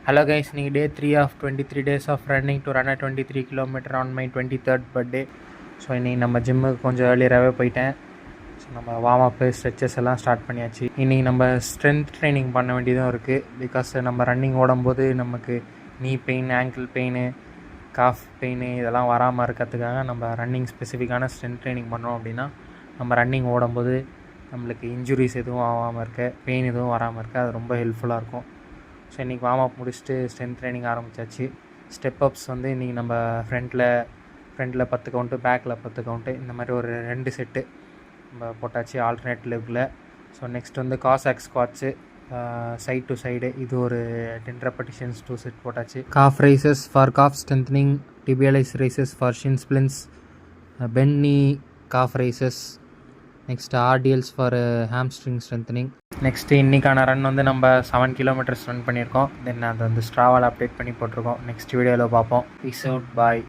Hello guys, இன்னைக்கு day 3 of 23 days of running to run 23 kilometre on my 23rd birthday. So இன்றைக்கி நம்ம ஜிம்முக்கு கொஞ்சம் ஏர்லியராகவே போயிட்டேன். ஸோ நம்ம வார்ம் அப்பு ஸ்ட்ரெச்சஸ் எல்லாம் ஸ்டார்ட் பண்ணியாச்சு. இன்றைக்கி நம்ம ஸ்ட்ரென்த் ட்ரைனிங் பண்ண வேண்டியதும் இருக்குது. பிகாஸ் நம்ம ரன்னிங் ஓடும்போது நமக்கு knee pain, ankle pain, calf pain இதெல்லாம் வராமல் இருக்கிறதுக்காக நம்ம ரன்னிங் ஸ்பெசிஃபிக்கான ஸ்ட்ரென்த் ட்ரைனிங் பண்ணோம் அப்படின்னா நம்ம ரன்னிங் ஓடும்போது நம்மளுக்கு இன்ஜுரிஸ் எதுவும் ஆகாமல் இருக்க, பெயின் எதுவும் வராமல் இருக்க, அது ரொம்ப ஹெல்ப்ஃபுல்லாக இருக்கும். ஸோ இன்றைக்கி வார்ம் அப் முடிச்சுட்டு ஸ்ட்ரென்த் ட்ரைனிங் ஆரம்பித்தாச்சு. ஸ்டெப் அப்ஸ் வந்து இன்றைக்கி நம்ம ஃப்ரண்ட்டில் 10 கவுண்ட்டு, பேக்கில் 10 கவுண்ட்டு, இந்த மாதிரி ஒரு 2 செட்டு நம்ம போட்டாச்சு ஆல்டர்னேட் லெக்கில். ஸோ நெக்ஸ்ட் வந்து Cossack squats side to side, இது ஒரு 10 ரெப்படிஷன்ஸ் 2 செட் போட்டாச்சு. Calf raises for calf strengthening, tibialis raises for shin splints, bent knee calf raises, next RDLs for hamstring strengthening. Next இன்றைக்கான run வந்து நம்ம 7 kilometres run பண்ணியிருக்கோம். தென் அதை வந்து ஸ்ட்ராவால் அப்டேட் பண்ணி போட்டிருக்கோம். நெக்ஸ்ட் வீடியோவில் பார்ப்போம். பீஸ் அவுட், பாய்.